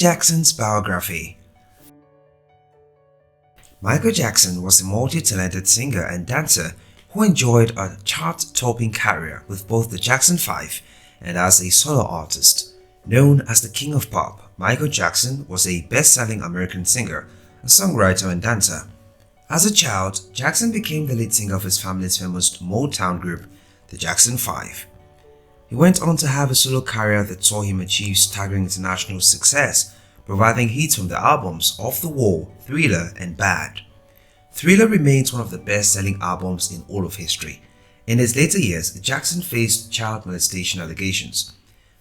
Jackson's biography. Michael Jackson was a multi-talented singer and dancer who enjoyed a chart-topping career with both the Jackson 5 and as a solo artist. Known as the King of Pop, Michael Jackson was a best-selling American singer, a songwriter and dancer. As a child, Jackson became the lead singer of his family's famous Motown group, the Jackson 5. He went on to have a solo career that saw him achieve staggering international success, providing hits from the albums Off the Wall, Thriller, and Bad. Thriller remains one of the best-selling albums in all of history. In his later years, Jackson faced child molestation allegations.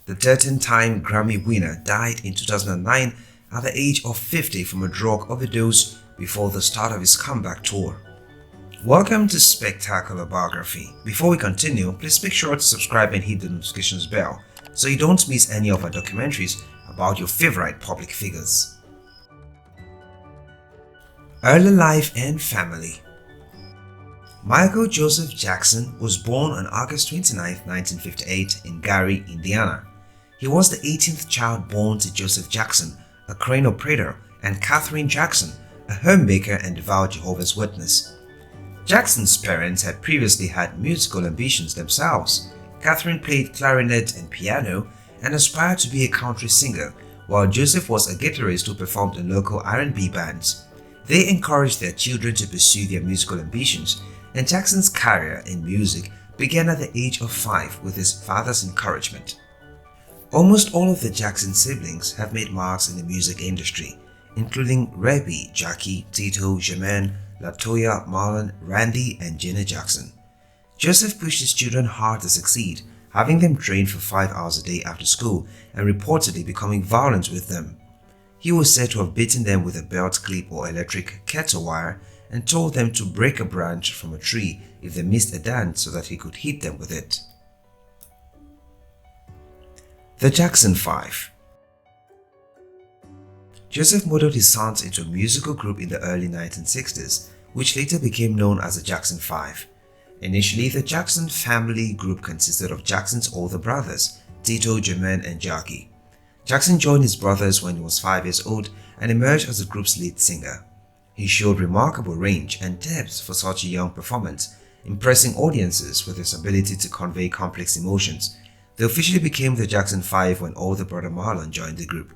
The 13-time Grammy winner died in 2009 at the age of 50 from a drug overdose before the start of his comeback tour. Welcome to Spectacular Biography. Before we continue, please make sure to subscribe and hit the notifications bell so you don't miss any of our documentaries about your favorite public figures. Early life and family. Michael Joseph Jackson was born on August 29, 1958 in Gary, Indiana. He was the 18th child born to Joseph Jackson, a crane operator, and Katherine Jackson, a homemaker and devout Jehovah's Witness. Jackson's parents had previously had musical ambitions themselves. Katherine played clarinet and piano and aspired to be a country singer, while Joseph was a guitarist who performed in local R&B bands. They encouraged their children to pursue their musical ambitions, and Jackson's career in music began at the age of 5 with his father's encouragement. Almost all of the Jackson siblings have made marks in the music industry, including Rebby, Jackie, Tito, Jermaine, Latoya, Marlon, Randy, and Jenna Jackson. Joseph pushed his children hard to succeed, having them train for 5 hours a day after school and reportedly becoming violent with them. He was said to have beaten them with a belt clip or electric kettle wire and told them to break a branch from a tree if they missed a dance so that he could hit them with it. The Jackson 5. Joseph modeled his sons into a musical group in the early 1960s, which later became known as the Jackson 5. Initially, the Jackson family group consisted of Jackson's older brothers, Tito, Jermaine, and Jackie. Jackson joined his brothers when he was 5 years old and emerged as the group's lead singer. He showed remarkable range and depth for such a young performance, impressing audiences with his ability to convey complex emotions. They officially became the Jackson 5 when older brother Marlon joined the group.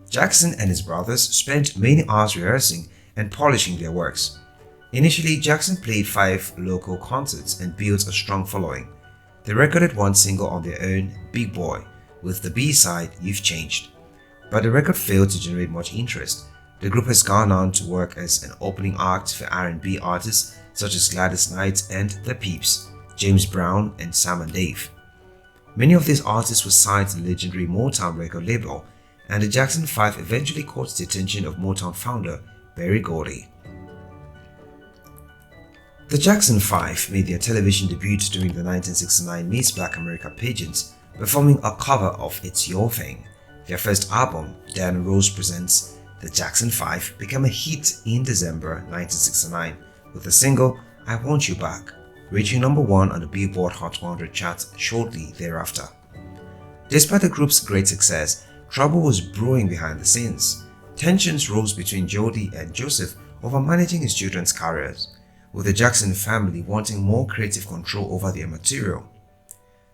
Jackson and his brothers spent many hours rehearsing and polishing their works. Initially, Jackson played 5 local concerts and built a strong following. They recorded one single on their own, Big Boy, with the B-side, You've Changed. But the record failed to generate much interest. The group has gone on to work as an opening act for R&B artists such as Gladys Knight and The Peeps, James Brown, and Sam and Dave. Many of these artists were signed to the legendary Motown record label, and the Jackson 5 eventually caught the attention of Motown founder Berry Gordy. The Jackson 5 made their television debut during the 1969 Miss Black America pageant, performing a cover of It's Your Thing. Their first album, Diana Ross Presents The Jackson 5, became a hit in December 1969 with the single I Want You Back, reaching number 1 on the Billboard Hot 100 charts shortly thereafter. Despite the group's great success, trouble was brewing behind the scenes. Tensions rose between Jody and Joseph over managing his children's careers, with the Jackson family wanting more creative control over their material.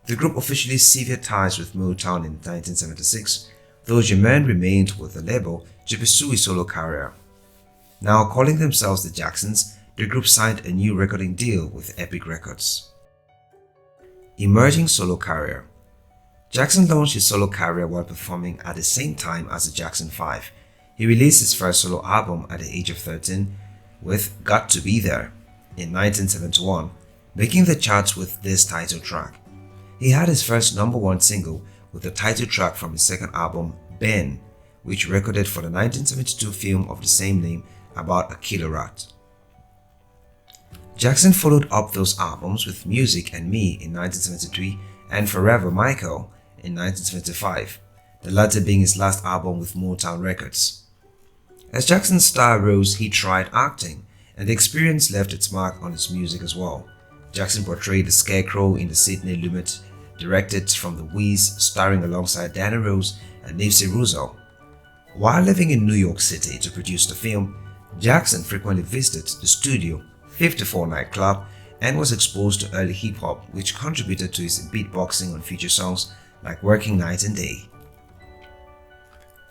The group officially severed ties with Motown in 1976, though Jermaine remained with the label to pursue his solo career. Now calling themselves the Jacksons, the group signed a new recording deal with Epic Records. Emerging solo career. Jackson launched his solo career while performing at the same time as the Jackson 5. He released his first solo album at the age of 13 with Got to Be There in 1971, making the charts with this title track. He had his first number 1 single with the title track from his second album, Ben, which recorded for the 1972 film of the same name about a killer rat. Jackson followed up those albums with Music and Me in 1973 and Forever Michael in 1975, the latter being his last album with Motown Records. As Jackson's star rose, he tried acting, and the experience left its mark on his music as well. Jackson portrayed the Scarecrow in the Sidney Lumet, directed from The Wiz, starring alongside Diana Ross and Nipsey Hussle. While living in New York City to produce the film, Jackson frequently visited the Studio 54 nightclub and was exposed to early hip-hop, which contributed to his beatboxing on future songs like Working Night and Day.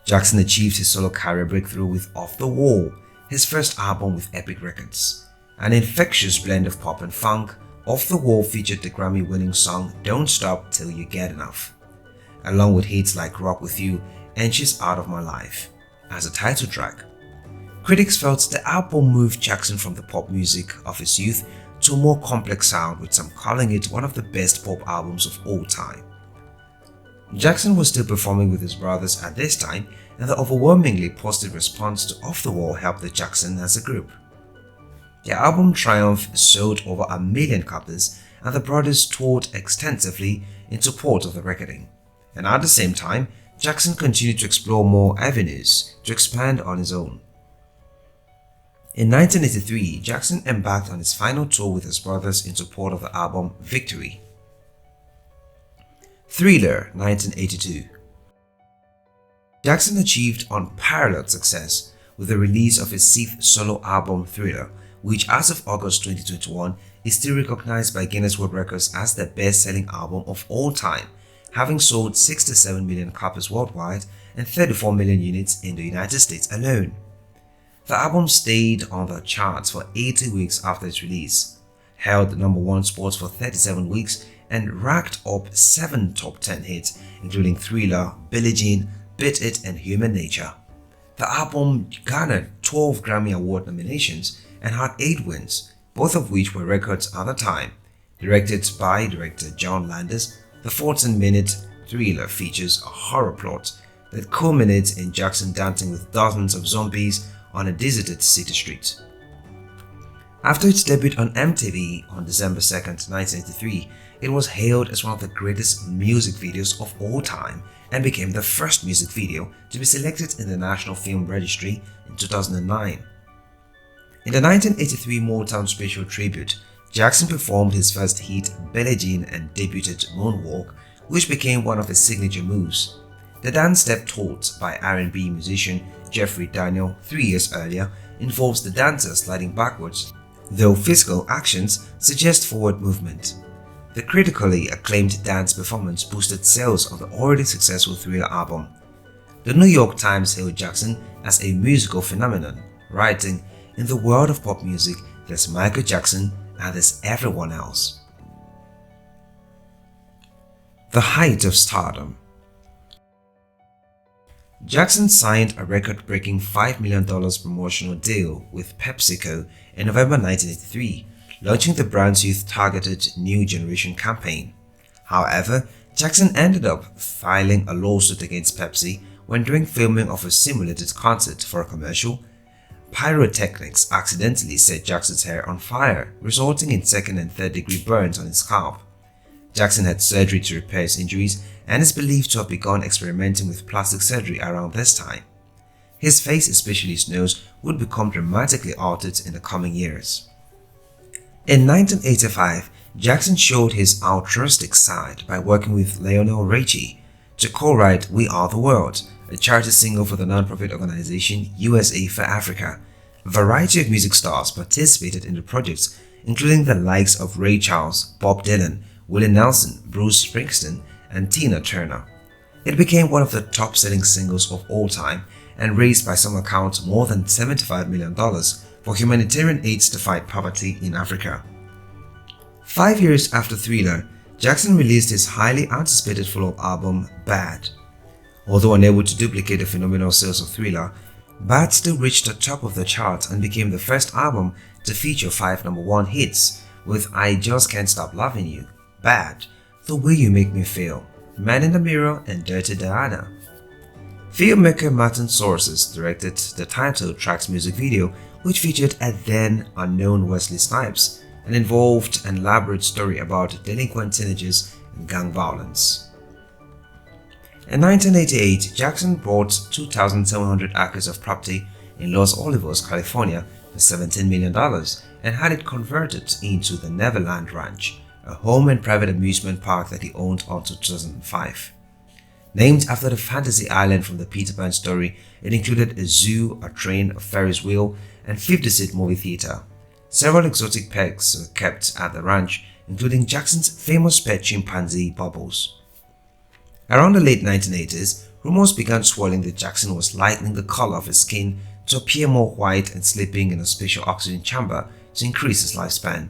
Jackson achieved his solo career breakthrough with Off the Wall, his first album with Epic Records. An infectious blend of pop and funk, Off the Wall featured the Grammy-winning song Don't Stop Till You Get Enough, along with hits like Rock With You and She's Out of My Life as a title track. Critics felt the album moved Jackson from the pop music of his youth to a more complex sound, with some calling it one of the best pop albums of all time. Jackson was still performing with his brothers at this time, and the overwhelmingly positive response to Off the Wall helped the Jackson as a group. The album Triumph sold over 1 million copies, and the brothers toured extensively in support of the recording. And at the same time, Jackson continued to explore more avenues to expand on his own. In 1983, Jackson embarked on his final tour with his brothers in support of the album Victory. Thriller, 1982. Jackson achieved unparalleled success with the release of his 6th solo album Thriller, which as of August 2021 is still recognized by Guinness World Records as the best-selling album of all time, having sold 67 million copies worldwide and 34 million units in the United States alone. The album stayed on the charts for 80 weeks after its release, held the #1 spots for 37 weeks, and racked up 7 top 10 hits, including Thriller, Billie Jean, Beat It, and Human Nature. The album garnered 12 Grammy Award nominations and had 8 wins, both of which were records at the time. Directed by director John Landis, the 14-minute Thriller features a horror plot that culminates in Jackson dancing with dozens of zombies on a deserted city street. After its debut on MTV on December 2nd, 1983, it was hailed as one of the greatest music videos of all time and became the first music video to be selected in the National Film Registry in 2009. In the 1983 Motown special tribute, Jackson performed his first hit Billie Jean and debuted Moonwalk, which became one of his signature moves. The dance step taught by R&B musician Jeffrey Daniel 3 years earlier involves the dancer sliding backwards, though physical actions suggest forward movement. The critically acclaimed dance performance boosted sales of the already successful Thriller album. The New York Times hailed Jackson as a musical phenomenon, writing, "In the world of pop music, there's Michael Jackson and there's everyone else." The height of stardom. Jackson signed a record-breaking $5 million promotional deal with PepsiCo in November 1983, launching the brand's youth-targeted New Generation campaign. However, Jackson ended up filing a lawsuit against Pepsi when during filming of a simulated concert for a commercial, pyrotechnics accidentally set Jackson's hair on fire, resulting in 2nd and 3rd degree burns on his scalp. Jackson had surgery to repair his injuries and is believed to have begun experimenting with plastic surgery around this time. His face, especially his nose, would become dramatically altered in the coming years. In 1985, Jackson showed his altruistic side by working with Lionel Richie to co-write We Are the World, a charity single for the non-profit organization USA for Africa. A variety of music stars participated in the projects, including the likes of Ray Charles, Bob Dylan, Willie Nelson, Bruce Springsteen, and Tina Turner. It became one of the top-selling singles of all time and raised by some accounts more than $75 million for humanitarian aids to fight poverty in Africa. 5 years after Thriller, Jackson released his highly anticipated follow-up album, Bad. Although unable to duplicate the phenomenal sales of Thriller, Bad still reached the top of the chart and became the first album to feature 5 #1 hits, with I Just Can't Stop Loving You, Bad, The Way You Make Me Feel, Man in the Mirror, and Dirty Diana. Filmmaker Martin Sources directed the title track's music video, which featured a then unknown Wesley Snipes and involved an elaborate story about delinquent teenagers and gang violence. In 1988, Jackson bought 2,700 acres of property in Los Olivos, California for $17 million and had it converted into the Neverland Ranch, a home and private amusement park that he owned until 2005. Named after the fantasy island from the Peter Pan story, it included a zoo, a train, a Ferris wheel, and 50-seat movie theater. Several exotic pets were kept at the ranch, including Jackson's famous pet chimpanzee, Bubbles. Around the late 1980s, rumors began swirling that Jackson was lightening the color of his skin to appear more white and sleeping in a special oxygen chamber to increase his lifespan.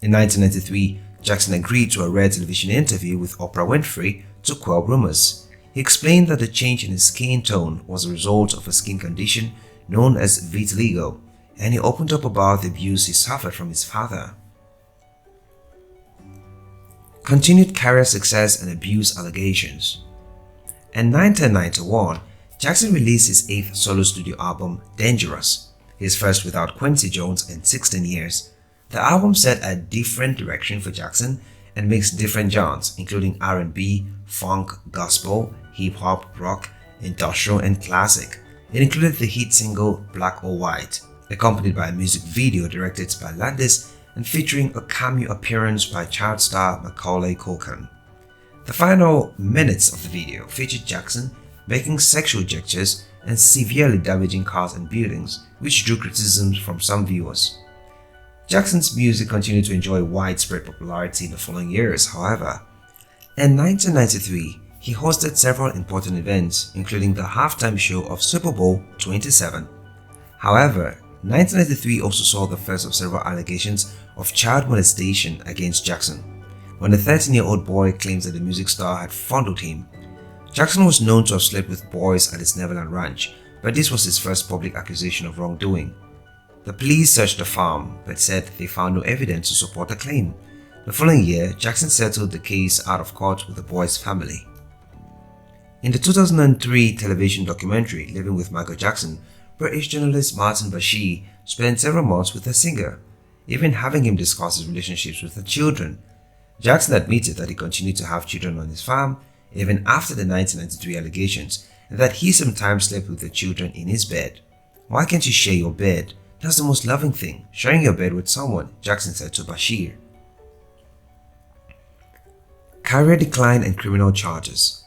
In 1993, Jackson agreed to a rare television interview with Oprah Winfrey to quell rumors. He explained that the change in his skin tone was a result of a skin condition known as vitiligo, and he opened up about the abuse he suffered from his father. Continued career success and abuse allegations. In 1991, Jackson released his 8th solo studio album, Dangerous, his first without Quincy Jones in 16 years. The album set a different direction for Jackson and mixed different genres, including R&B, funk, gospel, hip-hop, rock, industrial, and classic. It included the hit single Black or White, accompanied by a music video directed by Landis and featuring a cameo appearance by child star Macaulay Culkin. The final minutes of the video featured Jackson making sexual gestures and severely damaging cars and buildings, which drew criticisms from some viewers. Jackson's music continued to enjoy widespread popularity in the following years, however. In 1993, he hosted several important events, including the halftime show of Super Bowl 27. However, 1993 also saw the first of several allegations of child molestation against Jackson, when the 13-year-old boy claims that the music star had fondled him. Jackson was known to have slept with boys at his Neverland Ranch, but this was his first public accusation of wrongdoing. The police searched the farm, but said they found no evidence to support the claim. The following year, Jackson settled the case out of court with the boy's family. In the 2003 television documentary Living with Michael Jackson, British journalist Martin Bashir spent several months with the singer, even having him discuss his relationships with her children. Jackson admitted that he continued to have children on his farm even after the 1993 allegations, and that he sometimes slept with the children in his bed. "Why can't you share your bed? That's the most loving thing, sharing your bed with someone," Jackson said to Bashir. Career decline and criminal charges.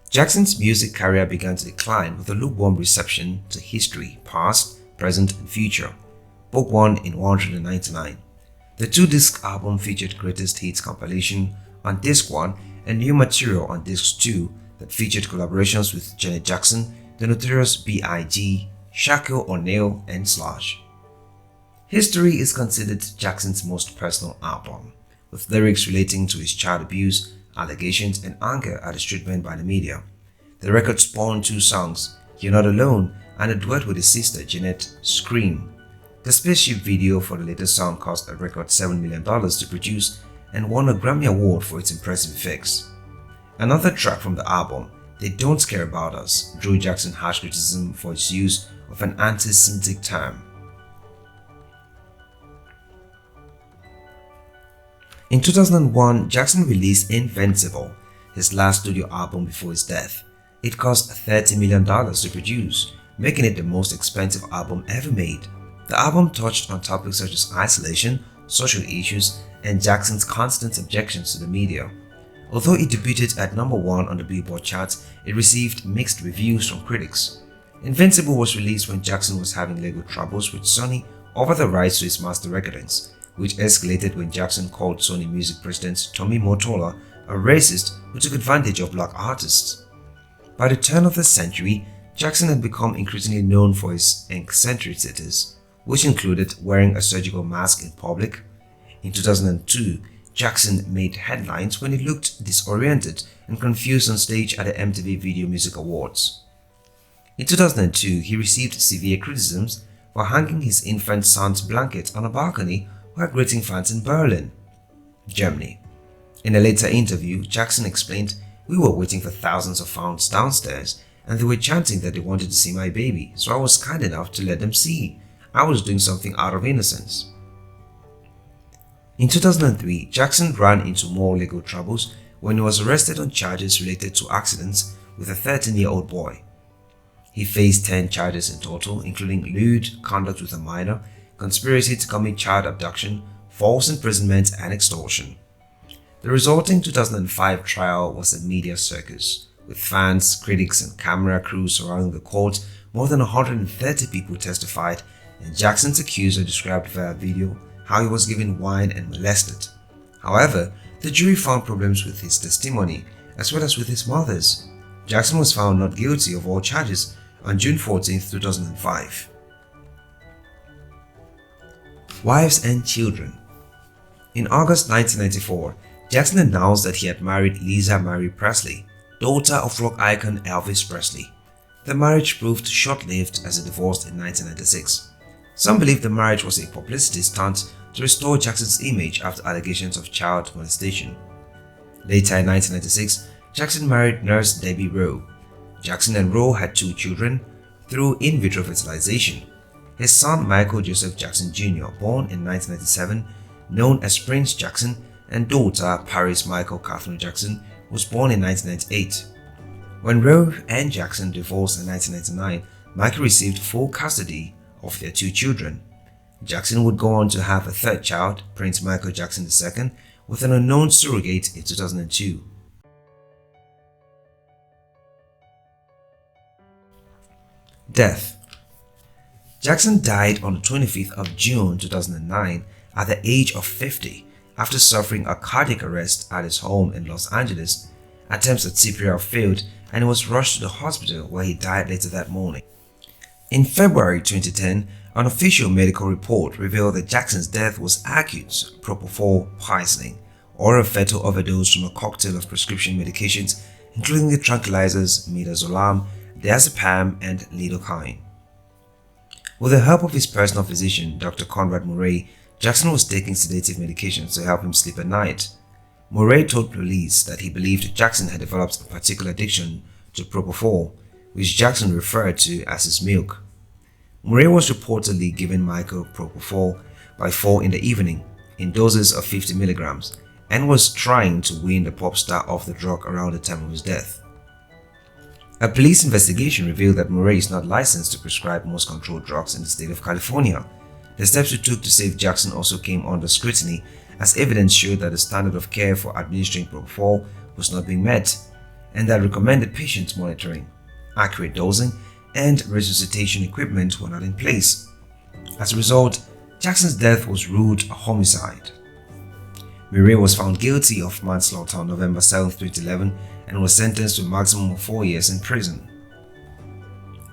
Jackson's music career began to decline with a lukewarm reception to history, past, present, and future. Book 1 in 199. The 2-disc album featured greatest hits compilation on disc 1 and new material on disc 2 that featured collaborations with Janet Jackson, the Notorious B.I.G., Shaquille O'Neal, and Slash. History is considered Jackson's most personal album, with lyrics relating to his child abuse, allegations, and anger at his treatment by the media. The record spawned 2 songs, You're Not Alone, and a duet with his sister Jeanette, Scream. The spaceship video for the latest song cost a record $7 million to produce and won a Grammy Award for its impressive effects. Another track from the album, They Don't Care About Us, drew Jackson harsh criticism for its use of an anti-Semitic term. In 2001, Jackson released Invincible, his last studio album before his death. It cost $30 million to produce, making it the most expensive album ever made. The album touched on topics such as isolation, social issues, and Jackson's constant objections to the media. Although it debuted at number 1 on the Billboard charts, it received mixed reviews from critics. Invincible was released when Jackson was having legal troubles with Sony over the rights to his master recordings, which escalated when Jackson called Sony Music President Tommy Mottola a racist who took advantage of black artists. By the turn of the century, Jackson had become increasingly known for his eccentricities, which included wearing a surgical mask in public. In 2002, Jackson made headlines when he looked disoriented and confused on stage at the MTV Video Music Awards. In 2002, he received severe criticisms for hanging his infant son's blanket on a balcony while greeting fans in Berlin, Germany. In a later interview, Jackson explained, "We were waiting for thousands of fans downstairs, and they were chanting that they wanted to see my baby, so I was kind enough to let them see. I was doing something out of innocence." In 2003, Jackson ran into more legal troubles when he was arrested on charges related to accidents with a 13-year-old boy. He faced 10 charges in total, including lewd conduct with a minor, conspiracy to commit child abduction, false imprisonment, and extortion. The resulting 2005 trial was a media circus, With fans, critics, and camera crews surrounding the court, more than 130 people testified, and Jackson's accuser described via video how he was given wine and molested. However, the jury found problems with his testimony as well as with his mother's. Jackson was found not guilty of all charges on June 14, 2005. Wives and children. In August 1994, Jackson announced that he had married Lisa Marie Presley, daughter of rock icon Elvis Presley. The marriage proved short-lived as he divorced in 1996. Some believe the marriage was a publicity stunt to restore Jackson's image after allegations of child molestation. Later in 1996, Jackson married nurse Debbie Rowe. Jackson and Rowe had 2 children through in vitro fertilization. His son Michael Joseph Jackson Jr., born in 1997, known as Prince Jackson, and daughter Paris Michael Katherine Jackson, was born in 1998. When Rowe and Jackson divorced in 1999, Michael received full custody of their 2 children. Jackson would go on to have a 3rd child, Prince Michael Jackson II, with an unknown surrogate in 2002. Death. Jackson died on the 25th of June 2009 at the age of 50 after suffering a cardiac arrest at his home in Los Angeles. Attempts at CPR failed and he was rushed to the hospital where he died later that morning. In February 2010, an official medical report revealed that Jackson's death was acute propofol poisoning or a fatal overdose from a cocktail of prescription medications including the tranquilizers midazolam, diazepam, and lidocaine. With the help of his personal physician, Dr. Conrad Murray, Jackson was taking sedative medications to help him sleep at night. Murray told police that he believed Jackson had developed a particular addiction to propofol, which Jackson referred to as his milk. Murray was reportedly given Michael propofol by 4 in the evening in doses of 50 milligrams and was trying to wean the pop star off the drug around the time of his death. A police investigation revealed that Murray is not licensed to prescribe most controlled drugs in the state of California. The steps he took to save Jackson also came under scrutiny as evidence showed that the standard of care for administering propofol was not being met and that recommended patient monitoring, accurate dosing, and resuscitation equipment were not in place. As a result, Jackson's death was ruled a homicide. Murray was found guilty of manslaughter on November 7, 2011 and was sentenced to a maximum of 4 years in prison.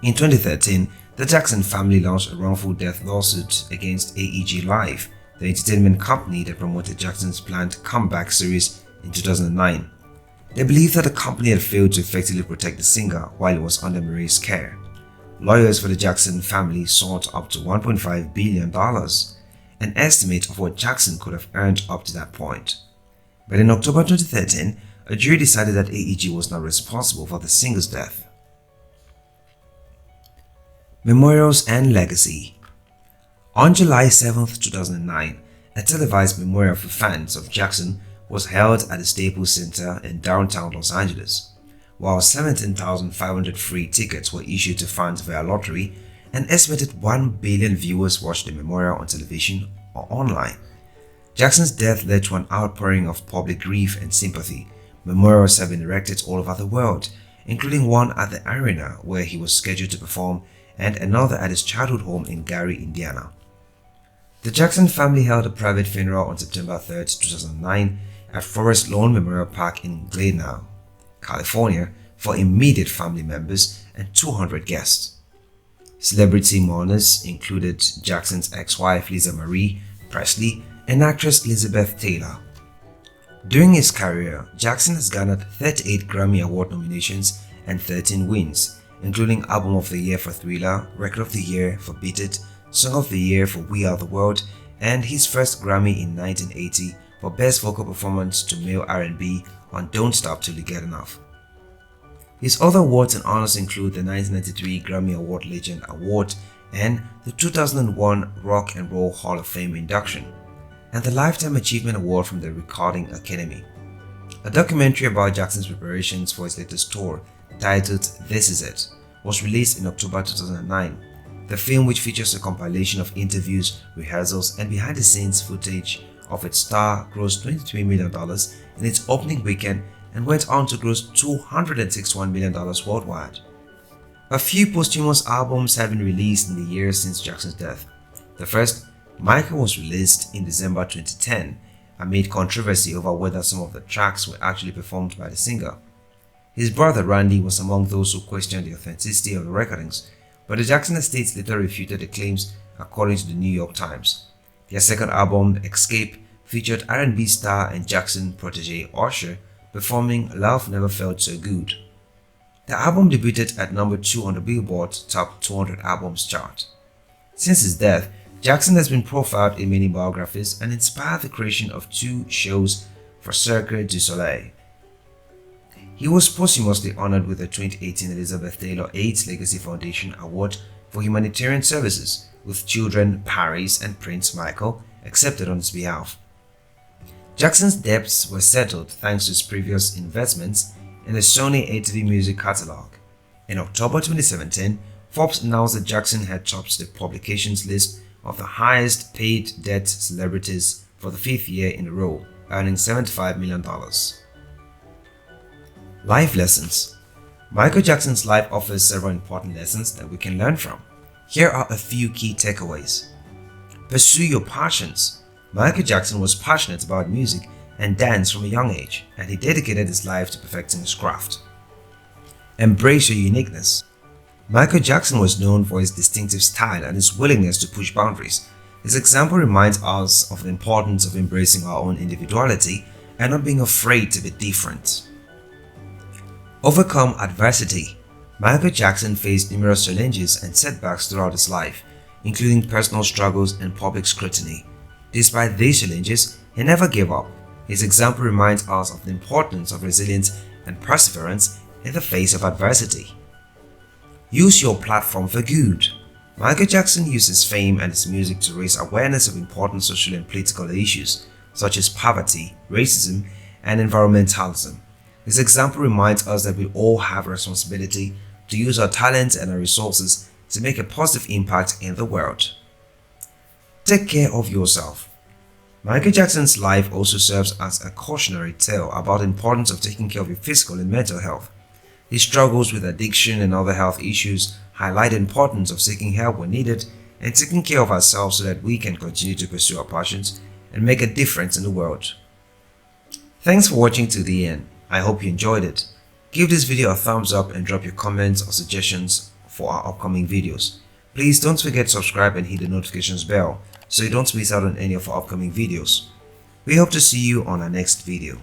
In 2013, the Jackson family launched a wrongful death lawsuit against AEG Live, the entertainment company that promoted Jackson's planned comeback series in 2009. They believed that the company had failed to effectively protect the singer while he was under Murray's care. Lawyers for the Jackson family sought up to $1.5 billion, an estimate of what Jackson could have earned up to that point. But in October 2013, a jury decided that AEG was not responsible for the singer's death. Memorials and Legacy. On July 7, 2009, a televised memorial for fans of Jackson was held at the Staples Center in downtown Los Angeles. While 17,500 free tickets were issued to fans via lottery, an estimated 1 billion viewers watched the memorial on television or online. Jackson's death led to an outpouring of public grief and sympathy. Memorials have been erected all over the world, including one at the arena where he was scheduled to perform and another at his childhood home in Gary, Indiana. The Jackson family held a private funeral on September 3, 2009 at Forest Lawn Memorial Park in Glendale, California for immediate family members and 200 guests. Celebrity mourners included Jackson's ex-wife Lisa Marie Presley and actress Elizabeth Taylor. During his career, Jackson has garnered 38 Grammy Award nominations and 13 wins, including Album of the Year for Thriller, Record of the Year for Beat It, Song of the Year for We Are the World, and his first Grammy in 1980 for Best Vocal Performance to Male R&B on Don't Stop Till You Get Enough. His other awards and honors include the 1993 Grammy Award Legend Award and the 2001 Rock and Roll Hall of Fame induction, and the Lifetime Achievement Award from the Recording Academy. A documentary about Jackson's preparations for his latest tour, titled This Is It, was released in October 2009. The film, which features a compilation of interviews, rehearsals, and behind-the-scenes footage of its star, grossed $23 million in its opening weekend and went on to gross $261 million worldwide. A few posthumous albums have been released in the years since Jackson's death. The first, Michael, was released in December 2010 amid controversy over whether some of the tracks were actually performed by the singer. His brother Randy was among those who questioned the authenticity of the recordings, but the Jackson estate later refuted the claims, according to the New York Times. Their second album, Escape, featured R&B star and Jackson protege Usher performing Love Never Felt So Good. The album debuted at number 2 on the Billboard Top 200 Albums chart. Since his death, Jackson has been profiled in many biographies and inspired the creation of 2 shows for Cirque du Soleil. He was posthumously honored with the 2018 Elizabeth Taylor AIDS Legacy Foundation Award for Humanitarian Services, with children Paris and Prince Michael accepted on his behalf. Jackson's debts were settled thanks to his previous investments in the Sony ATV music catalog. In October 2017, Forbes announced that Jackson had topped the publication's list of the highest paid dead celebrities for the 5th year in a row, earning $75 million. Life lessons. Michael Jackson's life offers several important lessons that we can learn from. Here are a few key takeaways. Pursue your passions. Michael Jackson was passionate about music and dance from a young age, and he dedicated his life to perfecting his craft. Embrace your uniqueness. Michael Jackson was known for his distinctive style and his willingness to push boundaries. His example reminds us of the importance of embracing our own individuality and not being afraid to be different. Overcome adversity. Michael Jackson faced numerous challenges and setbacks throughout his life, including personal struggles and public scrutiny. Despite these challenges, he never gave up. His example reminds us of the importance of resilience and perseverance in the face of adversity. Use your platform for good. Michael Jackson used his fame and his music to raise awareness of important social and political issues such as poverty, racism, and environmentalism. His example reminds us that we all have a responsibility to use our talents and our resources to make a positive impact in the world. Take care of yourself. Michael Jackson's life also serves as a cautionary tale about the importance of taking care of your physical and mental health. His struggles with addiction and other health issues highlight the importance of seeking help when needed and taking care of ourselves so that we can continue to pursue our passions and make a difference in the world. Thanks for watching to the end. I hope you enjoyed it. Give this video a thumbs up and drop your comments or suggestions for our upcoming videos. Please don't forget to subscribe and hit the notifications bell so you don't miss out on any of our upcoming videos. We hope to see you on our next video.